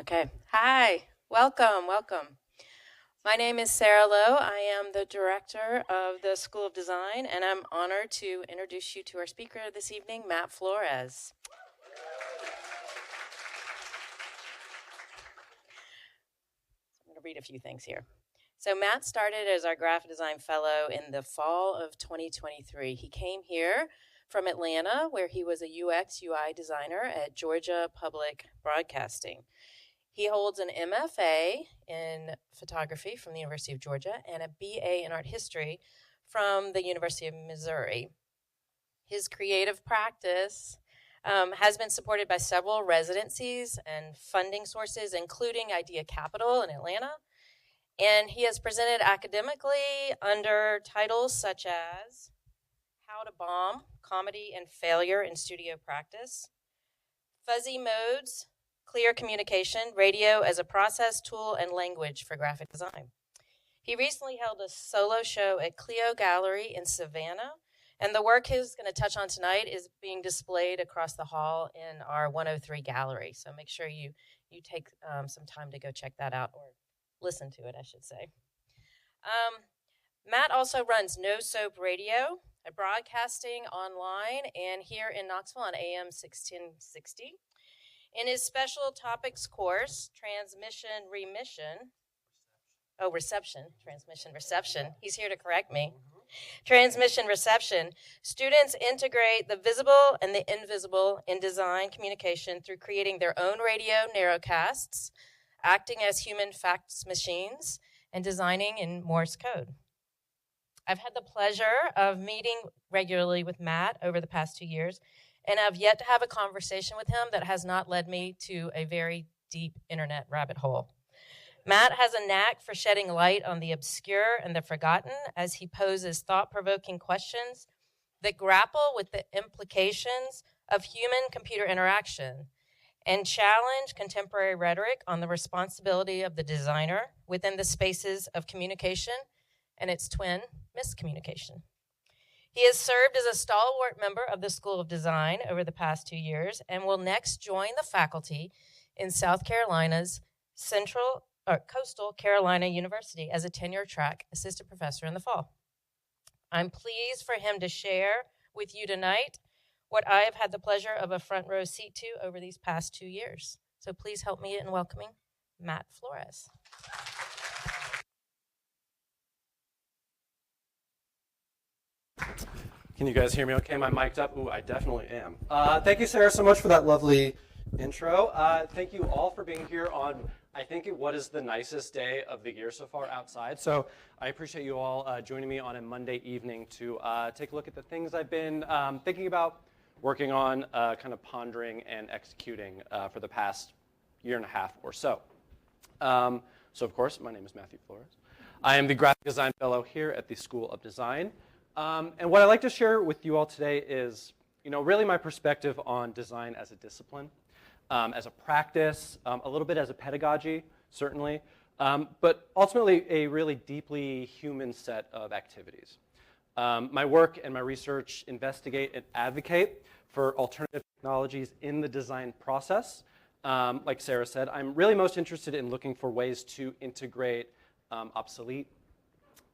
Okay. Hi. Welcome. My name is Sarah Lowe. I am the director of the School of Design, and I'm honored to introduce you to our speaker this evening, Matt Flores. I'm going to read a few things here. So Matt started as our graphic design fellow in the fall of 2023. He came here from Atlanta, where he was a UX UI designer at Georgia Public Broadcasting. He holds an MFA in photography from the University of Georgia and a BA in art history from the University of Missouri. His creative practice has been supported by several residencies and funding sources, including Idea Capital in Atlanta. And he has presented academically under titles such as How to Bomb, Comedy and Failure in Studio Practice, Fuzzy Modes, Clear Communication, Radio as a Process, Tool, and Language for Graphic Design. He recently held a solo show at Cleo Gallery in Savannah, and the work he's going to touch on tonight is being displayed across the hall in our 103 gallery. So make sure you take some time to go check that out, or listen to it, I should say. Matt also runs No Soap Radio, a broadcasting online and here in Knoxville on AM 1660. In his special topics course, Reception. He's here to correct me. Transmission Reception. Students integrate the visible and the invisible in design communication through creating their own radio narrowcasts, acting as human fax machines, and designing in Morse code. I've had the pleasure of meeting regularly with Matt over the past 2 years, and I've yet to have a conversation with him that has not led me to a very deep internet rabbit hole. Matt has a knack for shedding light on the obscure and the forgotten as he poses thought-provoking questions that grapple with the implications of human-computer interaction and challenge contemporary rhetoric on the responsibility of the designer within the spaces of communication and its twin, miscommunication. He has served as a stalwart member of the School of Design over the past 2 years and will next join the faculty in South Carolina's Coastal Carolina University as a tenure-track assistant professor in the fall. I'm pleased for him to share with you tonight what I have had the pleasure of a front row seat to over these past 2 years. So please help me in welcoming Matt Flores. Can you guys hear me okay? Am I mic'd up? Ooh, I definitely am. Thank you, Sarah, so much for that lovely intro. Thank you all for being here on, I think, what is the nicest day of the year so far outside. So I appreciate you all joining me on a Monday evening to take a look at the things I've been thinking about, working on, kind of pondering and executing for the past year and a half or so. So, of course, my name is Matthew Flores. I am the graphic design fellow here at the School of Design. And what I'd like to share with you all today is, really my perspective on design as a discipline, as a practice, a little bit as a pedagogy, certainly, but ultimately a really deeply human set of activities. My work and my research investigate and advocate for alternative technologies in the design process. Like Sarah said, I'm really most interested in looking for ways to integrate obsolete,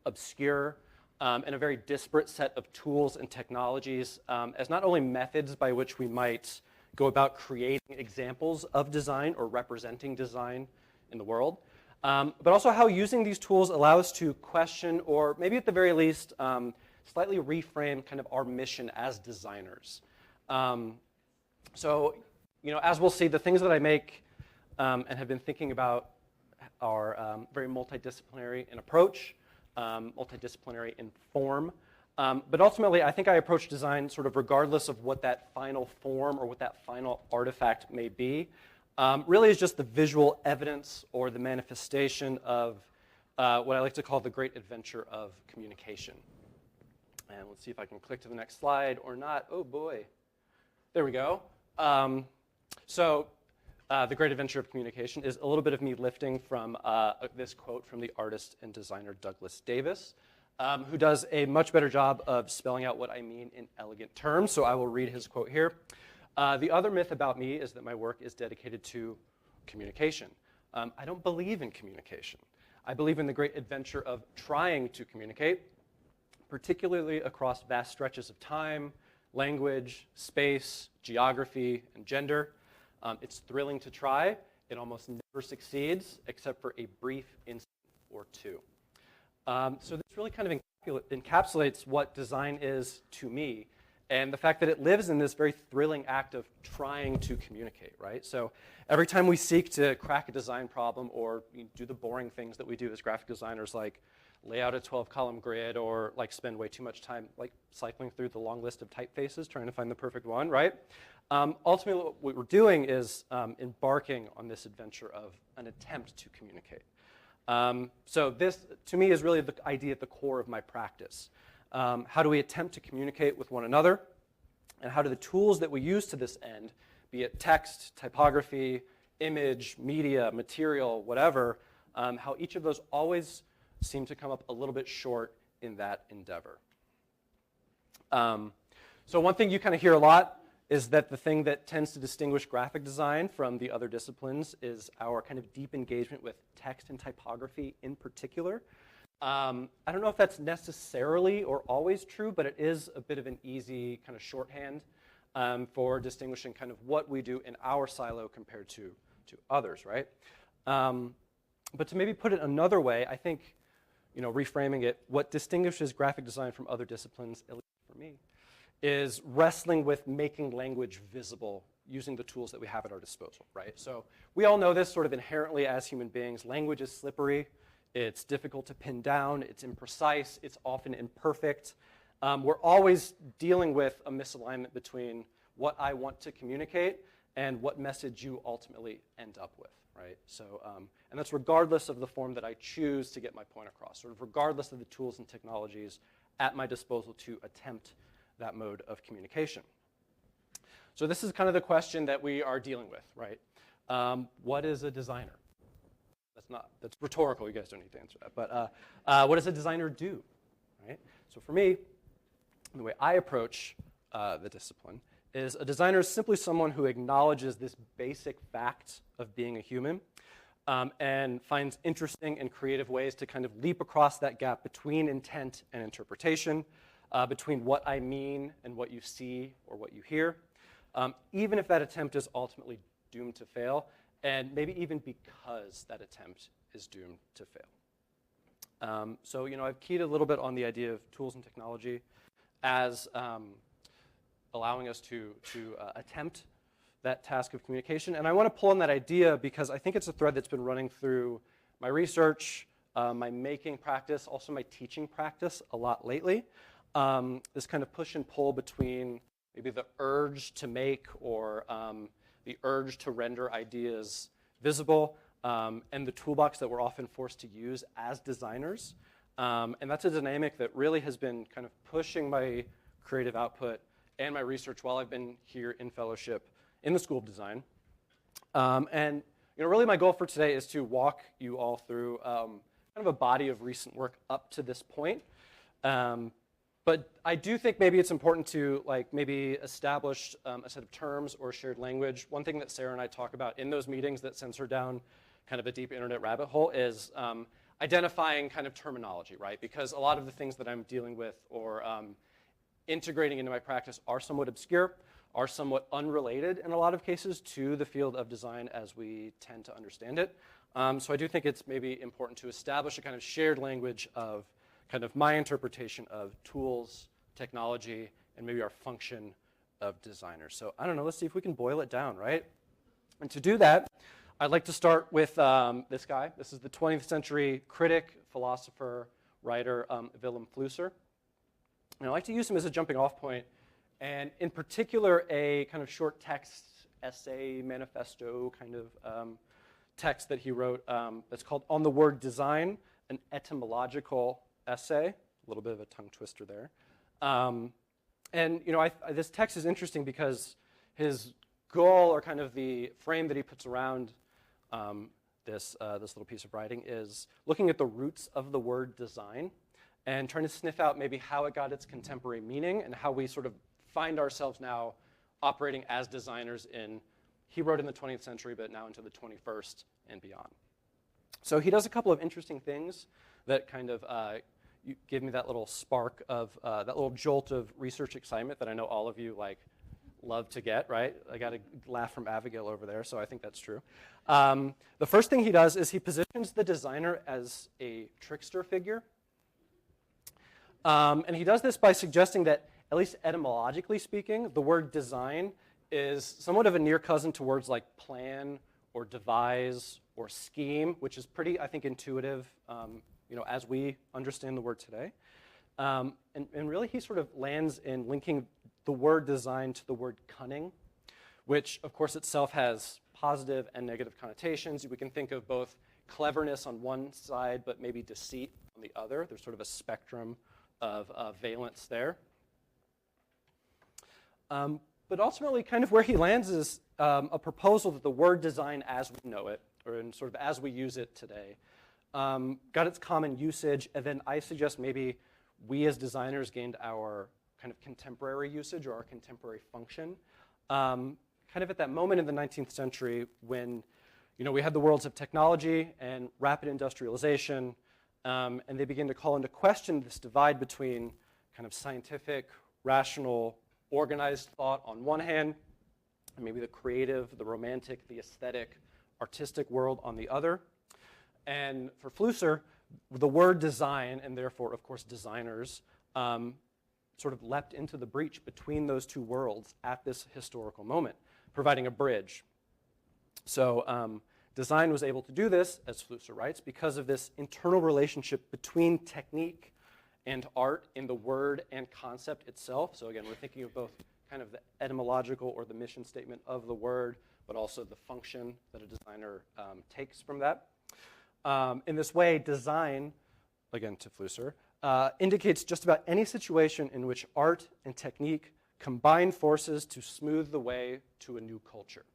obscure, and a very disparate set of tools and technologies as not only methods by which we might go about creating examples of design or representing design in the world, but also how using these tools allow us to question or maybe at the very least slightly reframe kind of our mission as designers. So, as we'll see, the things that I make and have been thinking about are very multidisciplinary in approach, multidisciplinary in form. But ultimately, I think I approach design sort of regardless of what that final form or what that final artifact may be. Really is just the visual evidence or the manifestation of what I like to call the great adventure of communication. And let's see if I can click to the next slide or not. Oh boy. There we go. The great adventure of communication is a little bit of me lifting from this quote from the artist and designer Douglas Davis, who does a much better job of spelling out what I mean in elegant terms. So I will read his quote here. The other myth about me is that my work is dedicated to communication. I don't believe in communication. I believe in the great adventure of trying to communicate, particularly across vast stretches of time, language, space, geography, and gender. It's thrilling to try. It almost never succeeds, except for a brief instant or two. So this really kind of encapsulates what design is to me, and the fact that it lives in this very thrilling act of trying to communicate, right? So every time we seek to crack a design problem or do the boring things that we do as graphic designers, like lay out a 12-column grid or like spend way too much time like cycling through the long list of typefaces trying to find the perfect one, right? Ultimately, what we're doing is embarking on this adventure of an attempt to communicate. So this, to me, is really the idea at the core of my practice. How do we attempt to communicate with one another? And how do the tools that we use to this end, be it text, typography, image, media, material, whatever, how each of those always seem to come up a little bit short in that endeavor. So one thing you kind of hear a lot is that the thing that tends to distinguish graphic design from the other disciplines is our kind of deep engagement with text and typography in particular. I don't know if that's necessarily or always true, but it is a bit of an easy kind of shorthand for distinguishing kind of what we do in our silo compared to others, right? But to maybe put it another way, I think, reframing it, what distinguishes graphic design from other disciplines, at least for me, is wrestling with making language visible using the tools that we have at our disposal, right? So we all know this sort of inherently as human beings. Language is slippery. It's difficult to pin down. It's imprecise. It's often imperfect. We're always dealing with a misalignment between what I want to communicate and what message you ultimately end up with, right? So, and that's regardless of the form that I choose to get my point across, sort of regardless of the tools and technologies at my disposal to attempt that mode of communication. So this is kind of the question that we are dealing with, right? What is a designer? That's rhetorical, you guys don't need to answer that. But what does a designer do, right? So for me, the way I approach the discipline is a designer is simply someone who acknowledges this basic fact of being a human and finds interesting and creative ways to kind of leap across that gap between intent and interpretation, between what I mean and what you see or what you hear, even if that attempt is ultimately doomed to fail, and maybe even because that attempt is doomed to fail. So, I've keyed a little bit on the idea of tools and technology as allowing us to attempt that task of communication. And I want to pull on that idea because I think it's a thread that's been running through my research, my making practice, also my teaching practice a lot lately. This kind of push and pull between maybe the urge to make or the urge to render ideas visible and the toolbox that we're often forced to use as designers. And that's a dynamic that really has been kind of pushing my creative output and my research while I've been here in fellowship in the School of Design. And really my goal for today is to walk you all through kind of a body of recent work up to this point. But I do think maybe it's important to maybe establish a set of terms or shared language. One thing that Sarah and I talk about in those meetings that sends her down kind of a deep internet rabbit hole is identifying kind of terminology, right? Because a lot of the things that I'm dealing with or integrating into my practice are somewhat obscure, are somewhat unrelated in a lot of cases to the field of design as we tend to understand it. So I do think it's maybe important to establish a kind of shared language of kind of my interpretation of tools, technology, and maybe our function of designers. So I don't know, let's see if we can boil it down, right? And to do that, I'd like to start with this guy. This is the 20th century critic, philosopher, writer, Willem Flusser. And I like to use him as a jumping off point, and in particular, a kind of short text, essay, manifesto kind of text that he wrote that's called On the Word Design, an etymological essay, a little bit of a tongue twister there. And this text is interesting because his goal, or kind of the frame that he puts around this little piece of writing, is looking at the roots of the word design and trying to sniff out maybe how it got its contemporary meaning and how we sort of find ourselves now operating as designers he wrote in the 20th century, but now into the 21st and beyond. So he does a couple of interesting things that kind of give me that little spark of, that little jolt of research excitement that I know all of you love to get, right? I got a laugh from Abigail over there, so I think that's true. The first thing he does is he positions the designer as a trickster figure. And he does this by suggesting that, at least etymologically speaking, the word design is somewhat of a near cousin to words like plan or devise or scheme, which is pretty, I think, intuitive, as we understand the word today. And really, he sort of lands in linking the word design to the word cunning, which, of course, itself has positive and negative connotations. We can think of both cleverness on one side, but maybe deceit on the other. There's sort of a spectrum of valence there. But ultimately, kind of where he lands is a proposal that the word design as we know it, or in sort of as we use it today, got its common usage, and then I suggest maybe we as designers gained our kind of contemporary usage or our contemporary function. Kind of at that moment in the 19th century when we had the worlds of technology and rapid industrialization, and they began to call into question this divide between kind of scientific, rational, organized thought on one hand, and maybe the creative, the romantic, the aesthetic, artistic world on the other. And for Flusser, the word design, and therefore, of course, designers, sort of leapt into the breach between those two worlds at this historical moment, providing a bridge. So design was able to do this, as Flusser writes, because of this internal relationship between technique and art in the word and concept itself. So again, we're thinking of both kind of the etymological or the mission statement of the word, but also the function that a designer takes from that. In this way, design, again to Flusser, indicates just about any situation in which art and technique combine forces to smooth the way to a new culture.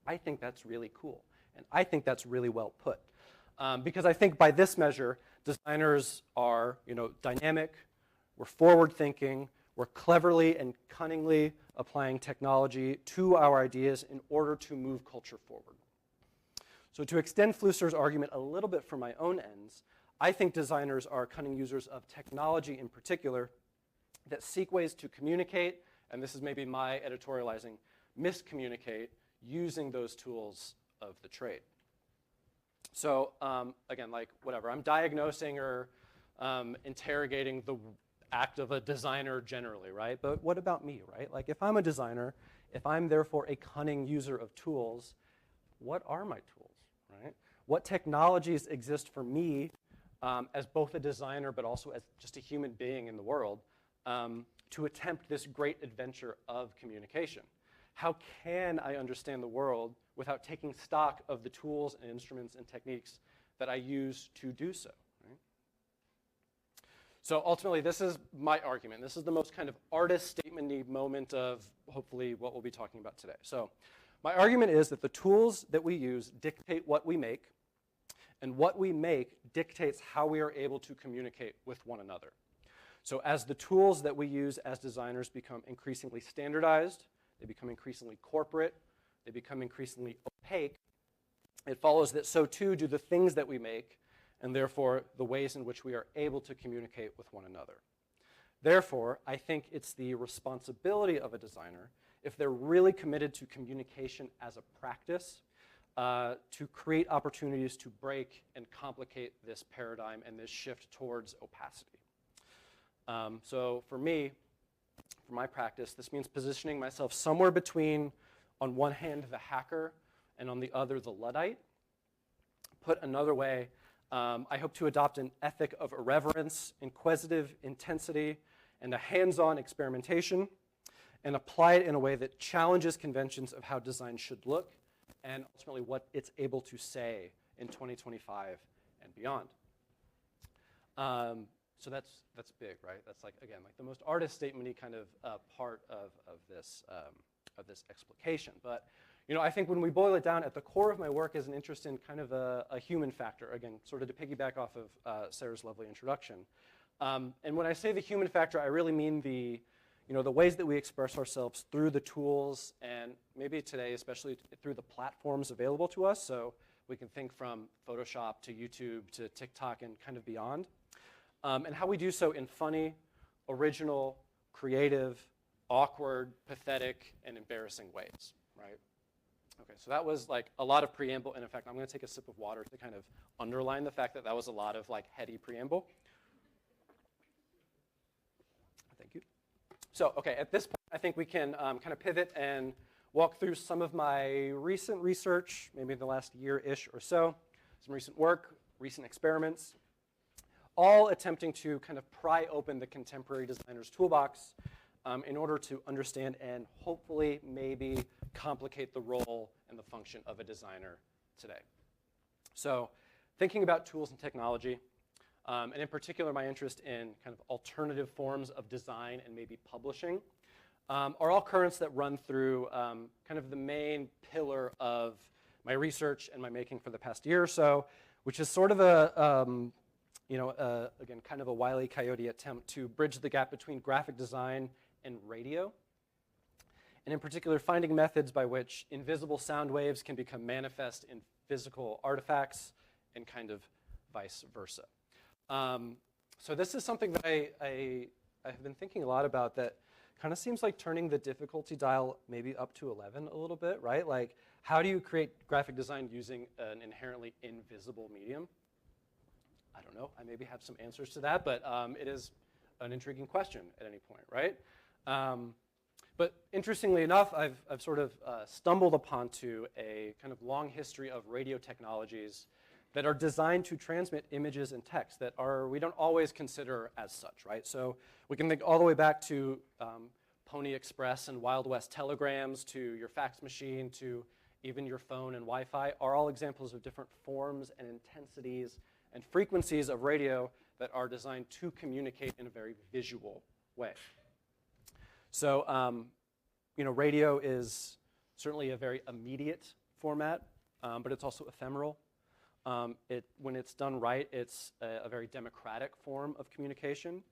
I think that's really cool, and I think that's really well put. Because I think by this measure, designers are dynamic, we're forward-thinking, we're cleverly and cunningly applying technology to our ideas in order to move culture forward. So to extend Flusser's argument a little bit from my own ends, I think designers are cunning users of technology in particular that seek ways to communicate, and this is maybe my editorializing, miscommunicate using those tools of the trade. So again, whatever, I'm diagnosing or interrogating the act of a designer generally, right? But what about me, right? If I'm a designer, if I'm therefore a cunning user of tools, what are my tools, right? What technologies exist for me as both a designer but also as just a human being in the world to attempt this great adventure of communication? How can I understand the world without taking stock of the tools and instruments and techniques that I use to do so? Right? So ultimately, this is my argument. This is the most kind of artist statement-y moment of hopefully what we'll be talking about today. So my argument is that the tools that we use dictate what we make, and what we make dictates how we are able to communicate with one another. So as the tools that we use as designers become increasingly standardized, they become increasingly corporate, they become increasingly opaque, it follows that so too do the things that we make, and therefore the ways in which we are able to communicate with one another. Therefore, I think it's the responsibility of a designer, if they're really committed to communication as a practice, to create opportunities to break and complicate this paradigm and this shift towards opacity. So for me, for my practice, this means positioning myself somewhere between, on one hand, the hacker, and on the other, the Luddite. Put another way, I hope to adopt an ethic of irreverence, inquisitive intensity, and a hands-on experimentation, and apply it in a way that challenges conventions of how design should look, and ultimately what it's able to say in 2025 and beyond. So that's big, right? That's again, the most artist statement-y kind of part of this explication. But I think when we boil it down, at the core of my work is an interest in kind of a human factor. Again, sort of to piggyback off of Sarah's lovely introduction. And when I say the human factor, I really mean the the ways that we express ourselves through the tools, and maybe today, especially through the platforms available to us. So we can think from Photoshop to YouTube to TikTok and kind of beyond. And how we do so in funny, original, creative, awkward, pathetic, and embarrassing ways, right? Okay, so that was like a lot of preamble, and in fact, I'm going to take a sip of water to kind of underline the fact that that was a lot of like heady preamble. Thank you. So, okay, at this point, I think we can kind of pivot and walk through some of my recent research, maybe in the last year-ish or so, some recent work, recent experiments, all attempting to kind of pry open the contemporary designer's toolbox in order to understand and hopefully maybe complicate the role and the function of a designer today. So thinking about tools and technology, and in particular my interest in kind of alternative forms of design and maybe publishing, are all currents that run through kind of the main pillar of my research and my making for the past year or so, which is sort of again, kind of a Wile E. Coyote attempt to bridge the gap between graphic design and radio, and in particular, finding methods by which invisible sound waves can become manifest in physical artifacts and kind of vice versa. So this is something that I have been thinking a lot about, that kind of seems like turning the difficulty dial maybe up to 11 a little bit, right? Like, how do you create graphic design using an inherently invisible medium? I don't know. I maybe have some answers to that, but it is an intriguing question at any point, right? But interestingly enough, I've sort of stumbled upon a kind of long history of radio technologies that are designed to transmit images and text that we don't always consider as such, right? So we can think all the way back to Pony Express and Wild West telegrams, to your fax machine, to even your phone and Wi-Fi, are all examples of different forms and intensities and frequencies of radio that are designed to communicate in a very visual way. So, radio is certainly a very immediate format, but it's also ephemeral. When it's done right, it's a very democratic form of communication.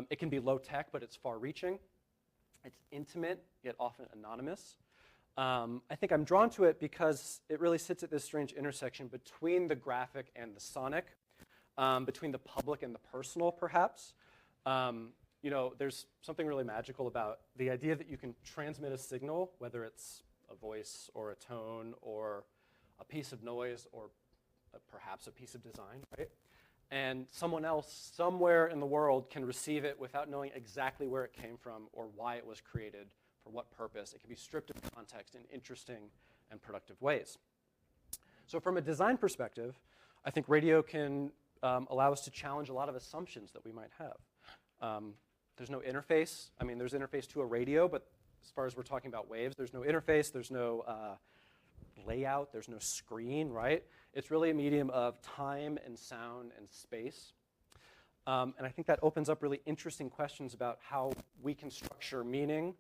It can be low-tech, but it's far-reaching. It's intimate, yet often anonymous. I think I'm drawn to it because it really sits at this strange intersection between the graphic and the sonic, between the public and the personal, perhaps. There's something really magical about the idea that you can transmit a signal, whether it's a voice or a tone or a piece of noise or perhaps a piece of design, right? And someone else somewhere in the world can receive it without knowing exactly where it came from or why it was created, for what purpose. It can be stripped of context in interesting and productive ways. So from a design perspective, I think radio can allow us to challenge a lot of assumptions that we might have. There's no interface. I mean, there's interface to a radio, but as far as we're talking about waves, there's no interface, there's no layout, there's no screen, right? It's really a medium of time and sound and space. And I think that opens up really interesting questions about how we can structure meaning,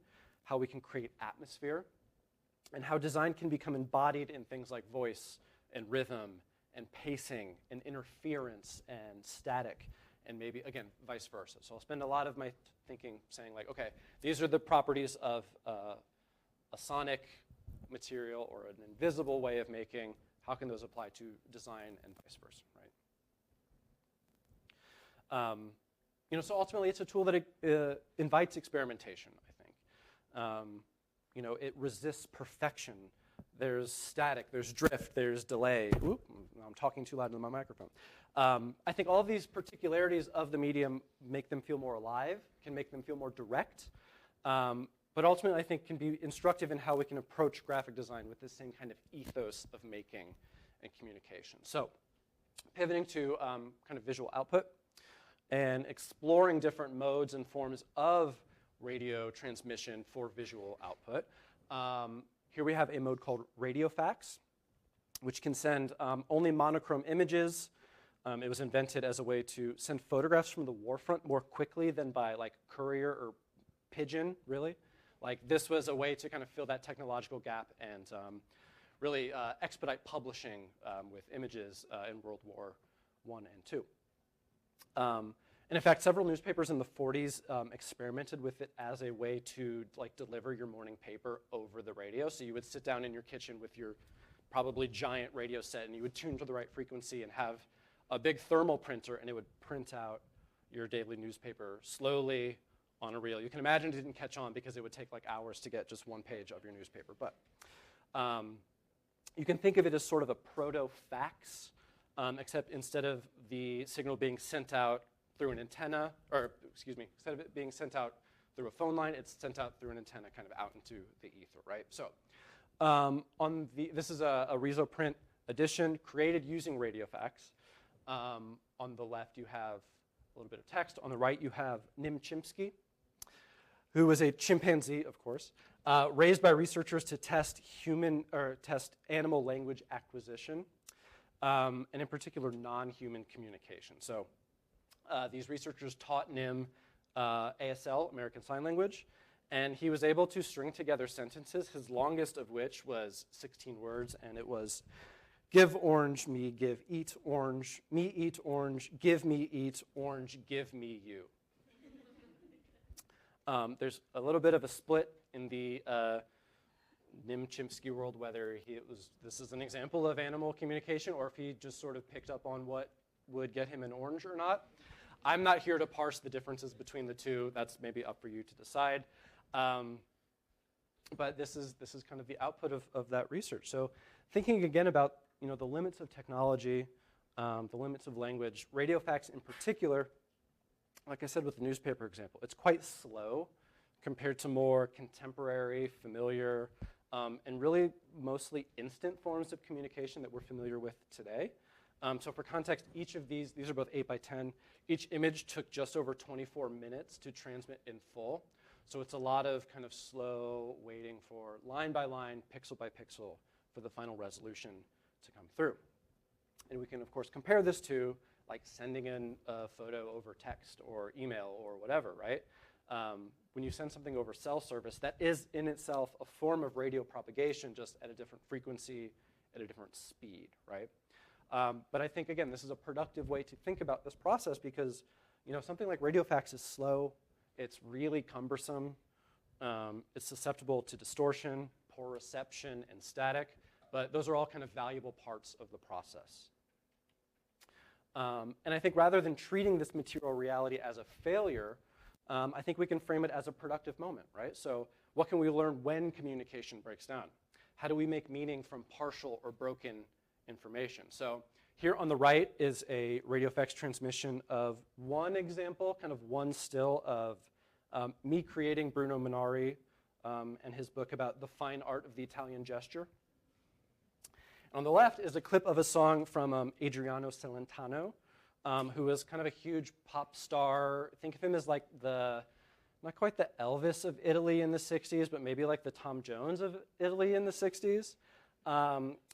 how we can create atmosphere, and how design can become embodied in things like voice and rhythm and pacing and interference and static, and maybe, again, vice versa. So I'll spend a lot of my thinking saying, like, okay, these are the properties of a sonic material or an invisible way of making. How can those apply to design and vice versa, right? So ultimately, it's a tool that invites experimentation, I think. It resists perfection. There's static, there's drift, there's delay. Oop, I'm talking too loud into my microphone. I think all of these particularities of the medium make them feel more alive, can make them feel more direct, but ultimately I think can be instructive in how we can approach graphic design with the same kind of ethos of making and communication. So pivoting to kind of visual output and exploring different modes and forms of radio transmission for visual output. Here we have a mode called radio fax, which can send only monochrome images. It was invented as a way to send photographs from the warfront more quickly than by like courier or pigeon, really. Like, this was a way to kind of fill that technological gap and really expedite publishing with images in World War I and II. And in fact, several newspapers in the 40s experimented with it as a way to deliver your morning paper over the radio. So you would sit down in your kitchen with your probably giant radio set, and you would tune to the right frequency and have a big thermal printer, and it would print out your daily newspaper slowly on a reel. You can imagine it didn't catch on because it would take hours to get just one page of your newspaper. But you can think of it as sort of a proto-fax, except instead of the signal being sent out through an antenna, instead of it being sent out through a phone line, it's sent out through an antenna kind of out into the ether, right? So this is a Resoprint edition created using radio fax. On the left, you have a little bit of text. On the right, you have Nim Chimpsky, who was a chimpanzee, of course, raised by researchers to test animal language acquisition, and in particular, non-human communication. So these researchers taught Nim ASL, American Sign Language, and he was able to string together sentences, his longest of which was 16 words, and it was, give orange, me give eat orange, me eat orange, give me eat orange, give me you. There's a little bit of a split in the Nim Chimpsky world, whether this is an example of animal communication or if he just sort of picked up on what would get him an orange or not. I'm not here to parse the differences between the two. That's maybe up for you to decide. But this is kind of the output of that research. So thinking again about the limits of technology, the limits of language, radio fax in particular, like I said with the newspaper example, it's quite slow compared to more contemporary, familiar, and really mostly instant forms of communication that we're familiar with today. So for context, each of these are both 8 by 10. Each image took just over 24 minutes to transmit in full. So it's a lot of kind of slow waiting for line by line, pixel by pixel for the final resolution to come through. And we can, of course, compare this to sending in a photo over text or email or whatever, right? When you send something over cell service, that is in itself a form of radio propagation, just at a different frequency, at a different speed, right? But I think, again, this is a productive way to think about this process because, something like radio fax is slow, it's really cumbersome, it's susceptible to distortion, poor reception, and static, but those are all kind of valuable parts of the process. And I think rather than treating this material reality as a failure, I think we can frame it as a productive moment, right? So what can we learn when communication breaks down? How do we make meaning from partial or broken information? So here on the right is a radio fax transmission of one example, kind of one still of me creating Bruno Minari and his book about the fine art of the Italian gesture. On the left is a clip of a song from Adriano Celentano, who was kind of a huge pop star. Think of him as not quite the Elvis of Italy in the 60s, but maybe like the Tom Jones of Italy in the 60s.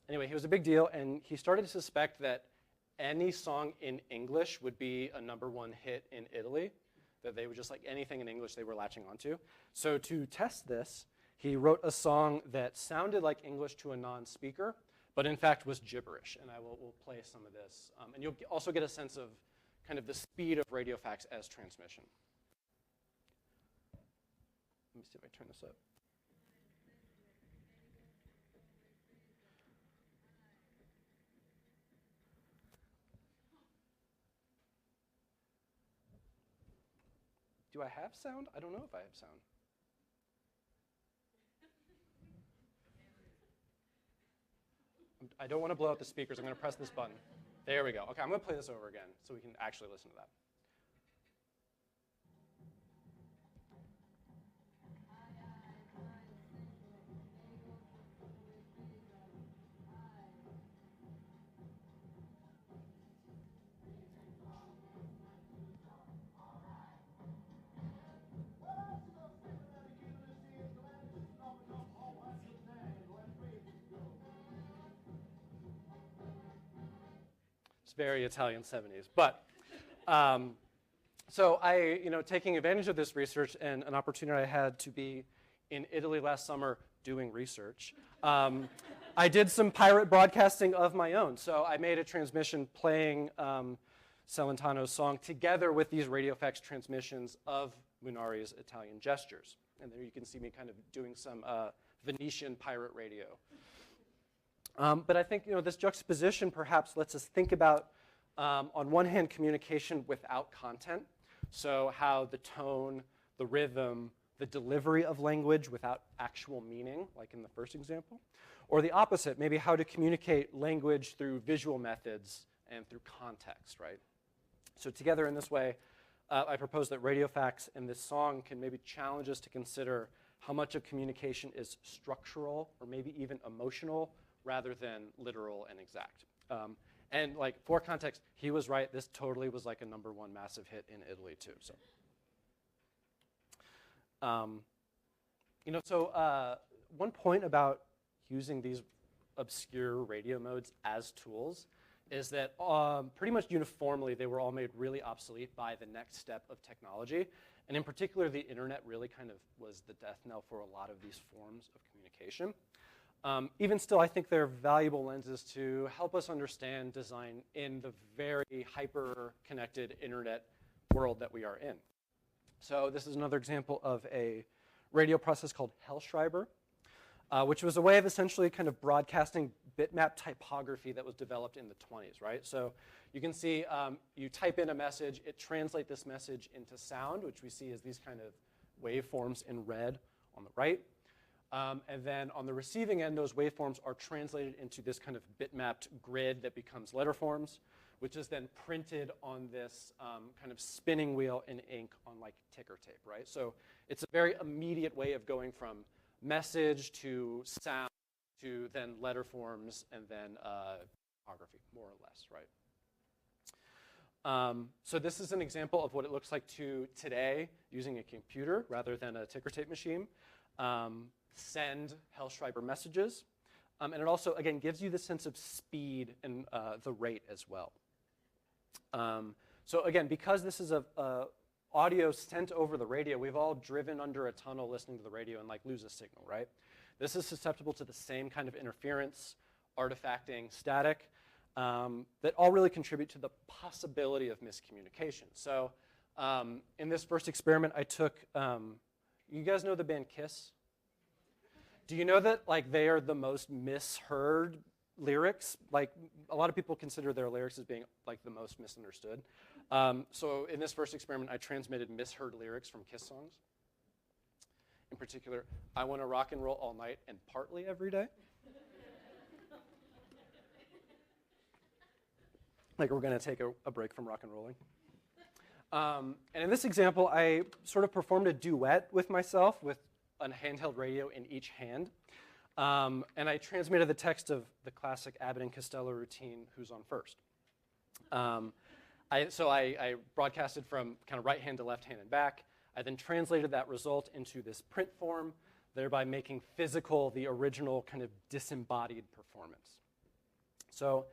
Anyway, he was a big deal, and he started to suspect that any song in English would be a #1 hit in Italy, that they would just anything in English they were latching onto. So to test this, he wrote a song that sounded like English to a non-speaker, but in fact was gibberish, and we'll play some of this. And you'll also get a sense of kind of the speed of radio fax as transmission. Let me see if I turn this up. Do I have sound? I don't know if I have sound. I don't want to blow out the speakers. I'm going to press this button. There we go. Okay, I'm going to play this over again so we can actually listen to that. It's very Italian 70s. But so taking advantage of this research and an opportunity I had to be in Italy last summer doing research, I did some pirate broadcasting of my own. So I made a transmission playing Celentano's song together with these radio fax transmissions of Munari's Italian gestures. And there you can see me kind of doing some Venetian pirate radio. But I think this juxtaposition perhaps lets us think about, on one hand, communication without content. So how the tone, the rhythm, the delivery of language without actual meaning, like in the first example. Or the opposite, maybe how to communicate language through visual methods and through context, right? So together in this way, I propose that radio fax and this song can maybe challenge us to consider how much of communication is structural or maybe even emotional rather than literal and exact. And like for context, he was right. This totally was like a #1 massive hit in Italy too. So, one point about using these obscure radio modes as tools is that pretty much uniformly they were all made really obsolete by the next step of technology. And in particular, the internet really kind of was the death knell for a lot of these forms of communication. Even still, I think they're valuable lenses to help us understand design in the very hyper-connected internet world that we are in. So this is another example of a radio process called Hellschreiber, which was a way of essentially kind of broadcasting bitmap typography that was developed in the 20s, right? So you can see you type in a message, it translates this message into sound, which we see as these kind of waveforms in red on the right. And then on the receiving end, those waveforms are translated into this kind of bitmapped grid that becomes letterforms, which is then printed on this kind of spinning wheel in ink on like ticker tape, right? So it's a very immediate way of going from message to sound to then letterforms and then typography, more or less, right? So this is an example of what it looks like today using a computer rather than a ticker tape machine. Send Hellschreiber messages. And it also, again, gives you the sense of speed and the rate as well. So again, because this is a audio sent over the radio, we've all driven under a tunnel listening to the radio and like lose a signal, right? This is susceptible to the same kind of interference, artifacting, static, that all really contribute to the possibility of miscommunication. So in this first experiment, I took, you guys know the band Kiss? Do you know that like they are the most misheard lyrics? Like a lot of people consider their lyrics as being like the most misunderstood. So in this first experiment, I transmitted misheard lyrics from Kiss songs. In particular, I want to rock and roll all night and partly every day. Like we're going to take a break from rock and rolling. And in this example, I sort of performed a duet with myself with a handheld radio in each hand. And I transmitted the text of the classic Abbott and Costello routine, Who's on First. So I broadcasted from kind of right hand to left hand and back. I then translated that result into this print form, thereby making physical the original kind of disembodied performance. So,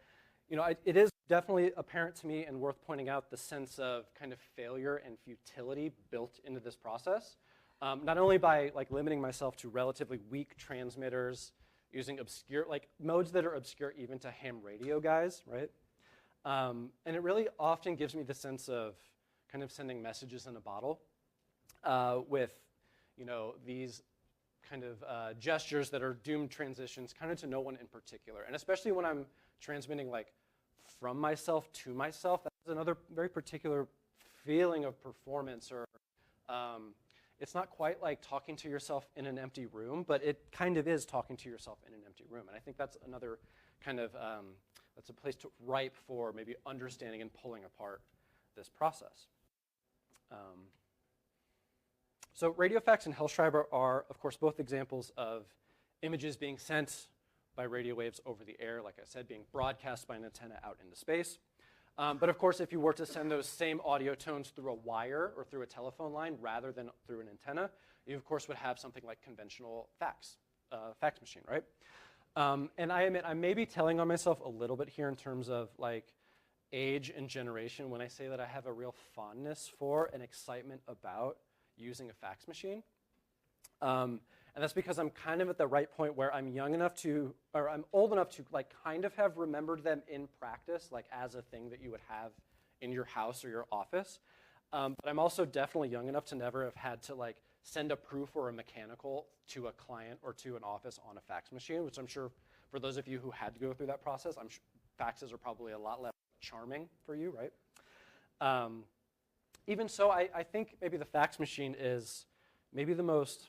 it is definitely apparent to me and worth pointing out the sense of kind of failure and futility built into this process. Not only by like limiting myself to relatively weak transmitters, using obscure, like modes that are obscure even to ham radio guys, right? And it really often gives me the sense of kind of sending messages in a bottle with, these kind of gestures that are doomed transitions kind of to no one in particular. And especially when I'm transmitting like from myself to myself, that's another very particular feeling of performance or it's not quite like talking to yourself in an empty room, but it kind of is talking to yourself in an empty room. And I think that's another kind of, that's a place ripe for maybe understanding and pulling apart this process. So radio fax and Hellschreiber are, of course, both examples of images being sent by radio waves over the air, like I said, being broadcast by an antenna out into space. But of course, if you were to send those same audio tones through a wire or through a telephone line rather than through an antenna, you of course would have something like conventional fax machine, right? And I admit I may be telling on myself a little bit here in terms of like age and generation when I say that I have a real fondness for and excitement about using a fax machine. And that's because I'm kind of at the right point where I'm young enough to, or I'm old enough to like kind of have remembered them in practice, like as a thing that you would have in your house or your office. But I'm also definitely young enough to never have had to like send a proof or a mechanical to a client or to an office on a fax machine, which I'm sure for those of you who had to go through that process, I'm sure faxes are probably a lot less charming for you, right? Even so, I think maybe the fax machine is maybe the most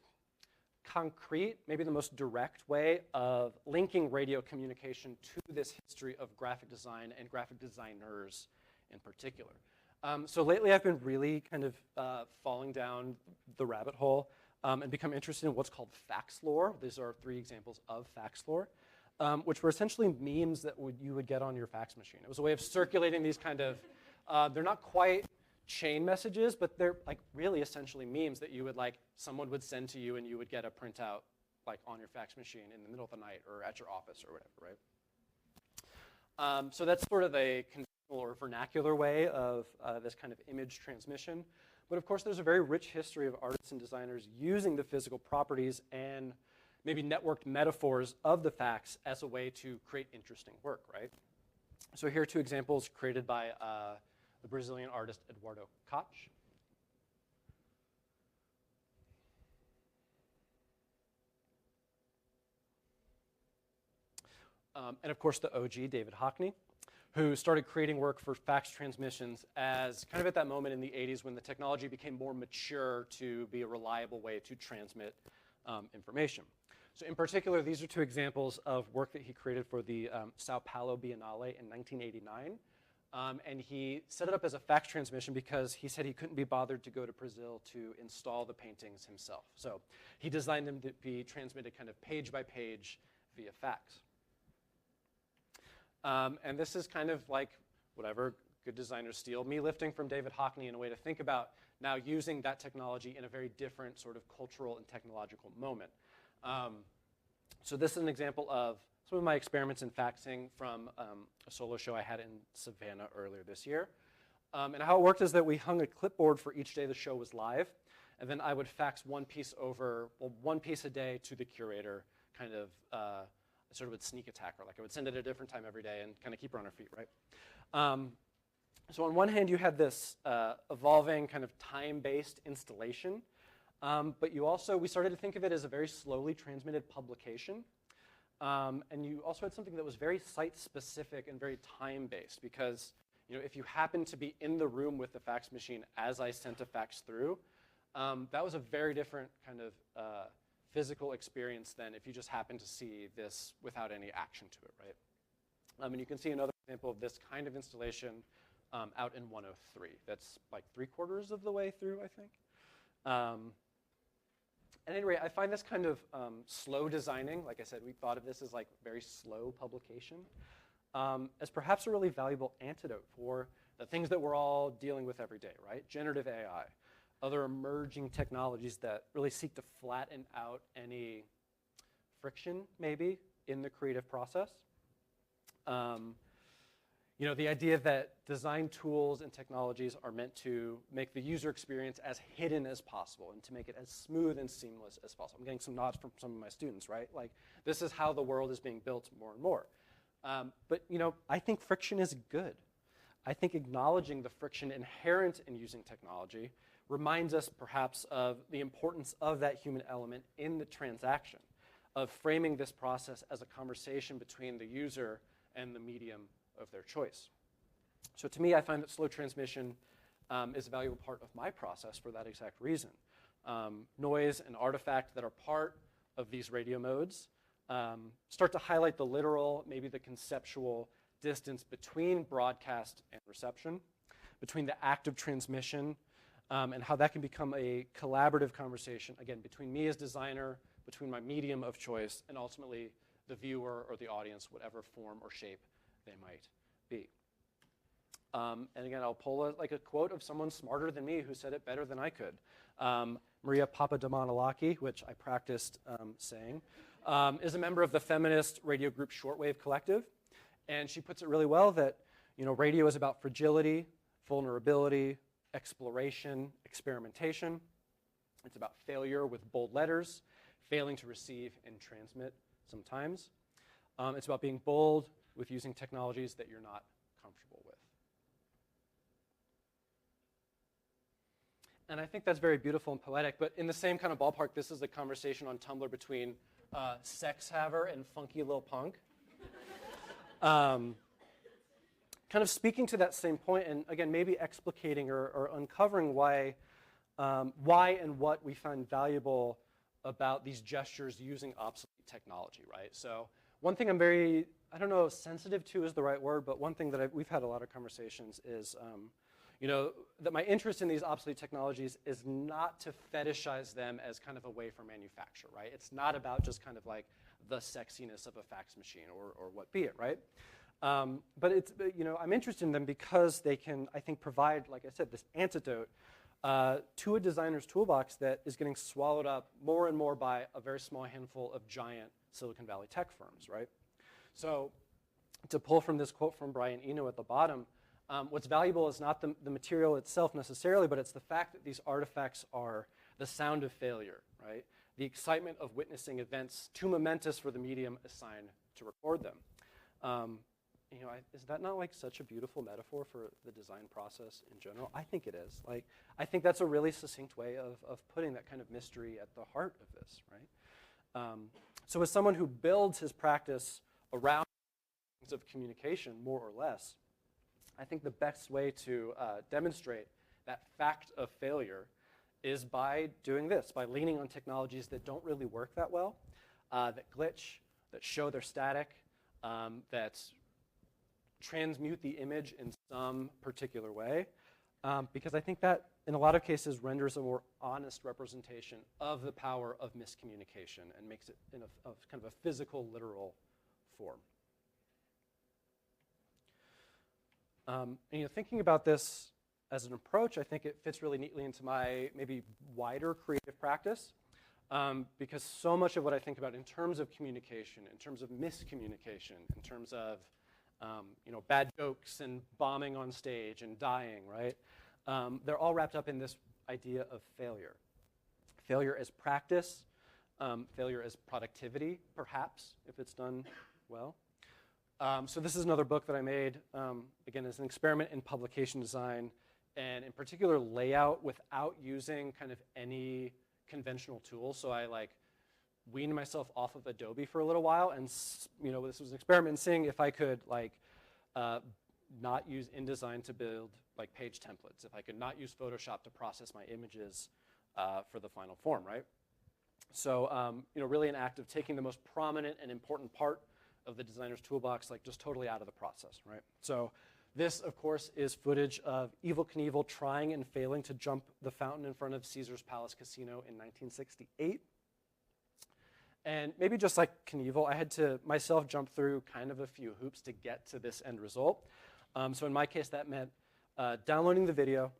concrete, maybe the most direct way of linking radio communication to this history of graphic design and graphic designers in particular. So lately I've been really kind of falling down the rabbit hole and become interested in what's called fax lore. These are 3 examples of fax lore, which were essentially memes that you would get on your fax machine. It was a way of circulating these kind of, they're not quite chain messages, but they're like really essentially memes that you would like, someone would send to you and you would get a printout like on your fax machine in the middle of the night or at your office or whatever, right? So that's sort of a conventional or vernacular way of this kind of image transmission. But of course, there's a very rich history of artists and designers using the physical properties and maybe networked metaphors of the fax as a way to create interesting work, right? So here are 2 examples created by the Brazilian artist Eduardo Koch. And of course, the OG, David Hockney, who started creating work for fax transmissions as kind of at that moment in the 80s when the technology became more mature to be a reliable way to transmit information. So in particular, these are 2 examples of work that he created for the Sao Paulo Biennale in 1989. And he set it up as a fax transmission because he said he couldn't be bothered to go to Brazil to install the paintings himself. So he designed them to be transmitted kind of page by page via fax. And this is kind of like whatever good designers steal, me lifting from David Hockney in a way to think about now using that technology in a very different sort of cultural and technological moment. So this is an example of some of my experiments in faxing from a solo show I had in Savannah earlier this year. And how it worked is that we hung a clipboard for each day the show was live, and then I would fax one piece a day to the curator, kind of sort of would sneak attack her. Like I would send it at a different time every day and kind of keep her on her feet, right? So on one hand, you had this evolving kind of time-based installation, but we started to think of it as a very slowly transmitted publication. And you also had something that was very site-specific and very time-based because if you happened to be in the room with the fax machine as I sent a fax through, that was a very different kind of physical experience than if you just happened to see this without any action to it, right? And you can see another example of this kind of installation out in 103. That's like 3/4 of the way through, I think. At any rate, I find this kind of slow designing, like I said, we thought of this as like very slow publication, as perhaps a really valuable antidote for the things that we're all dealing with every day, right? Generative AI, other emerging technologies that really seek to flatten out any friction, maybe, in the creative process. The idea that design tools and technologies are meant to make the user experience as hidden as possible and to make it as smooth and seamless as possible. I'm getting some nods from some of my students, right? Like, this is how the world is being built more and more. But I think friction is good. I think acknowledging the friction inherent in using technology reminds us perhaps of the importance of that human element in the transaction, of framing this process as a conversation between the user and the medium of their choice. So to me, I find that slow transmission is a valuable part of my process for that exact reason. Noise and artifact that are part of these radio modes start to highlight the literal, maybe the conceptual distance between broadcast and reception, between the act of transmission, and how that can become a collaborative conversation, again, between me as designer, between my medium of choice, and ultimately the viewer or the audience, whatever form or shape they might be. And again, I'll pull a quote of someone smarter than me who said it better than I could. Maria Papadopoulos, which I practiced saying, is a member of the feminist radio group Shortwave Collective. And she puts it really well that radio is about fragility, vulnerability, exploration, experimentation. It's about failure with bold letters, failing to receive and transmit sometimes. It's about being bold with using technologies that you're not comfortable with. And I think that's very beautiful and poetic, but in the same kind of ballpark, this is a conversation on Tumblr between Sex Haver and Funky Lil Punk. Kind of speaking to that same point, and again, maybe explicating or uncovering why and what we find valuable about these gestures using obsolete technology, right? So one thing I'm very, I don't know if sensitive to is the right word, but one thing that we've had a lot of conversations is, that my interest in these obsolete technologies is not to fetishize them as kind of a way for manufacture, right? It's not about just kind of like the sexiness of a fax machine or what be it, right? But it's, I'm interested in them because they can, I think, provide, like I said, this antidote to a designer's toolbox that is getting swallowed up more and more by a very small handful of giant Silicon Valley tech firms, right? So to pull from this quote from Brian Eno at the bottom, what's valuable is not the material itself necessarily, but it's the fact that these artifacts are the sound of failure, right? The excitement of witnessing events too momentous for the medium assigned to record them. Is that not like such a beautiful metaphor for the design process in general? I think it is. Like, I think that's a really succinct way of putting that kind of mystery at the heart of this, right? So as someone who builds his practice around things of communication, more or less, I think the best way to demonstrate that fact of failure is by doing this, by leaning on technologies that don't really work that well, that glitch, that show they're static, that transmute the image in some particular way, because I think that in a lot of cases renders a more honest representation of the power of miscommunication and makes it in a kind of a physical, literal form. Thinking about this as an approach, I think it fits really neatly into my maybe wider creative practice, because so much of what I think about in terms of communication, in terms of miscommunication, in terms of bad jokes and bombing on stage and dying, right? They're all wrapped up in this idea of failure. Failure as practice, failure as productivity, perhaps, if it's done well. So this is another book that I made, again, as an experiment in publication design, and in particular layout without using kind of any conventional tools. So I weaned myself off of Adobe for a little while, and this was an experiment in seeing if I could not use InDesign to build page templates, if I could not use Photoshop to process my images for the final form, right? So really an act of taking the most prominent and important part of the designer's toolbox, just totally out of the process, right? So this, of course, is footage of Evel Knievel trying and failing to jump the fountain in front of Caesar's Palace Casino in 1968. And maybe just like Knievel, I had to myself jump through kind of a few hoops to get to this end result. So in my case, that meant downloading the video,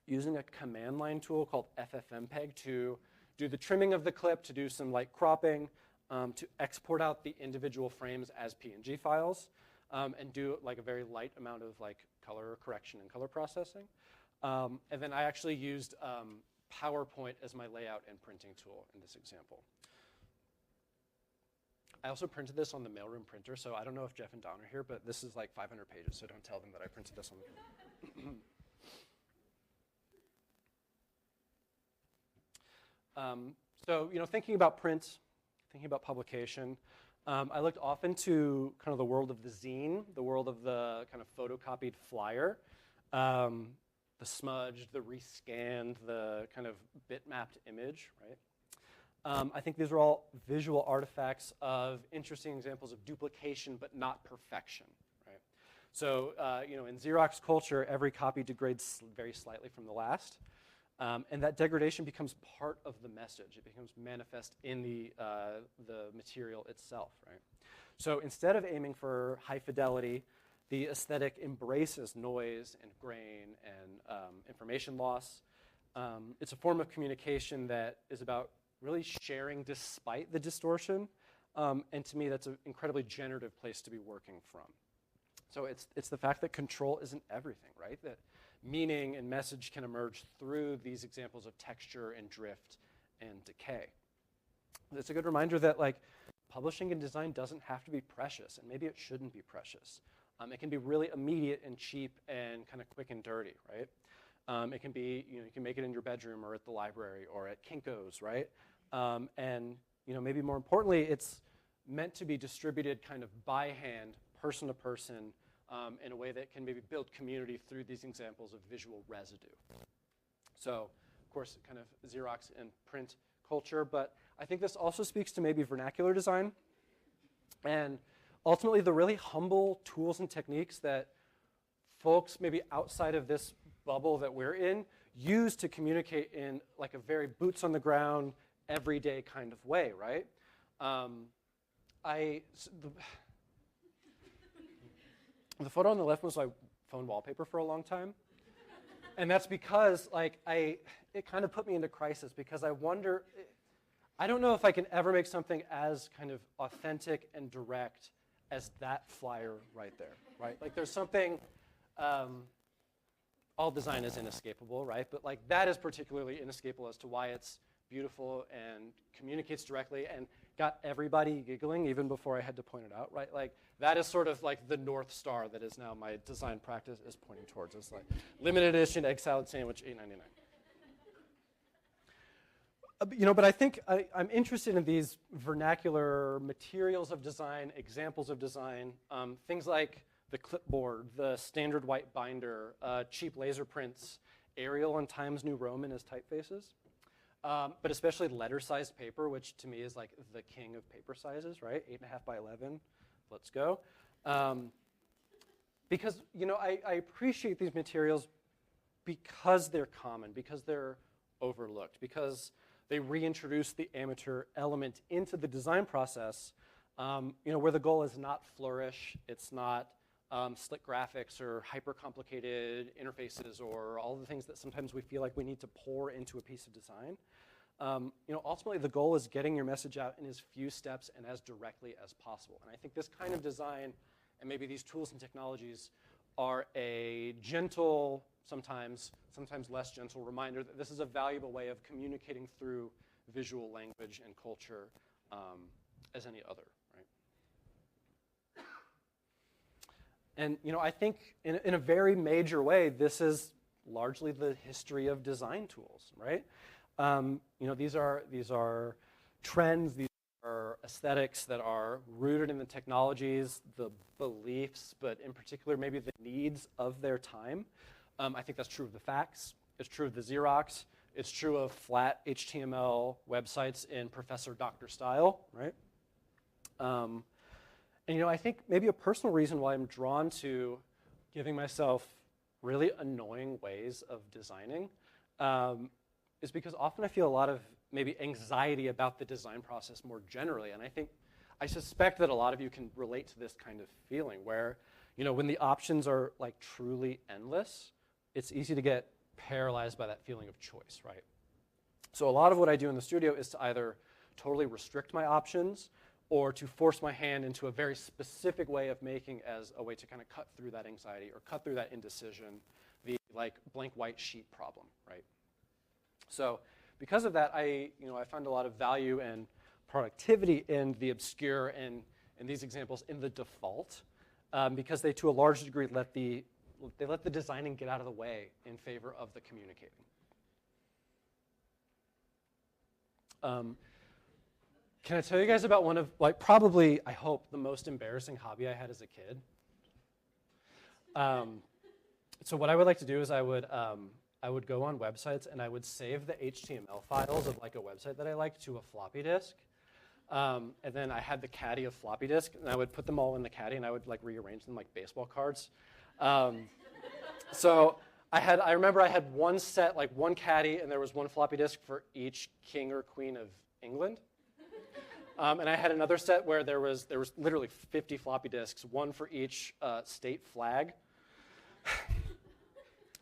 using a command line tool called FFmpeg to do the trimming of the clip, to do some light cropping, to export out the individual frames as PNG files, and do a very light amount of color correction and color processing. And then I actually used PowerPoint as my layout and printing tool in this example. I also printed this on the mailroom printer, so I don't know if Jeff and Don are here, but this is 500 pages, so don't tell them that I printed this on. So thinking about print, thinking about publication, I looked often to kind of the world of the zine, the world of the kind of photocopied flyer, the smudged, the rescanned, the kind of bitmapped image, right? I think these are all visual artifacts of interesting examples of duplication, but not perfection, right? So, in Xerox culture, every copy degrades very slightly from the last, and that degradation becomes part of the message. It becomes manifest in the material itself, right? So instead of aiming for high fidelity, the aesthetic embraces noise and grain and information loss. It's a form of communication that is about really sharing despite the distortion, and to me that's an incredibly generative place to be working from. So it's the fact that control isn't everything, right? That meaning and message can emerge through these examples of texture and drift and decay. It's a good reminder that publishing and design doesn't have to be precious, and maybe it shouldn't be precious. It can be really immediate and cheap and kind of quick and dirty, right? It can be, you can make it in your bedroom or at the library or at Kinko's, right? And maybe more importantly, it's meant to be distributed kind of by hand, person to person, in a way that can maybe build community through these examples of visual residue. So, of course, kind of Xerox and print culture, but I think this also speaks to maybe vernacular design and ultimately the really humble tools and techniques that folks maybe outside of this bubble that we're in use to communicate in like a very boots on the ground, everyday kind of way, right? The photo on the left was my phone wallpaper for a long time. And that's because it kind of put me into crisis because I wonder, I don't know if I can ever make something as kind of authentic and direct as that flyer right there, right? Like there's something, all design is inescapable, right? But like that is particularly inescapable as to why it's beautiful and communicates directly and got everybody giggling even before I had to point it out, right? Like that is sort of like the North Star that is now my design practice is pointing towards. It's like limited edition egg salad sandwich, $8.99. But I think I'm interested in these vernacular materials of design, examples of design, things like the clipboard, the standard white binder, cheap laser prints, Arial and Times New Roman as typefaces. But especially letter-sized paper, which to me is like the king of paper sizes, right? 8.5 by 11, let's go. Because, I appreciate these materials because they're common, because they're overlooked, because they reintroduce the amateur element into the design process, where the goal is not flourish, it's not slick graphics or hyper-complicated interfaces or all the things that sometimes we feel like we need to pour into a piece of design. Ultimately the goal is getting your message out in as few steps and as directly as possible. And I think this kind of design and maybe these tools and technologies are a gentle, sometimes less gentle reminder that this is a valuable way of communicating through visual language and culture as any other. And I think in a very major way, this is largely the history of design tools, right? These are trends, these are aesthetics that are rooted in the technologies, the beliefs, but in particular maybe the needs of their time. I think that's true of the fax, it's true of the Xerox, it's true of flat HTML websites in Professor Dr. Style, right? And I think maybe a personal reason why I'm drawn to giving myself really annoying ways of designing is because often I feel a lot of maybe anxiety about the design process more generally. And I suspect that a lot of you can relate to this kind of feeling where, when the options are like truly endless, it's easy to get paralyzed by that feeling of choice, right? So a lot of what I do in the studio is to either totally restrict my options or to force my hand into a very specific way of making as a way to kind of cut through that anxiety or cut through that indecision, the like blank white sheet problem, right? So because of that, I find a lot of value and productivity in the obscure and in these examples in the default because they to a large degree let the designing get out of the way in favor of the communicating. Can I tell you guys about one of, probably, I hope, the most embarrassing hobby I had as a kid? So what I would like to do is I would go on websites and I would save the HTML files of like a website that I liked to a floppy disk. And then I had the caddy of floppy disk, and I would put them all in the caddy, and I would like rearrange them like baseball cards. So I remember I had one set, like one caddy, and there was one floppy disk for each king or queen of England. And I had another set where there was literally 50 floppy disks, one for each state flag.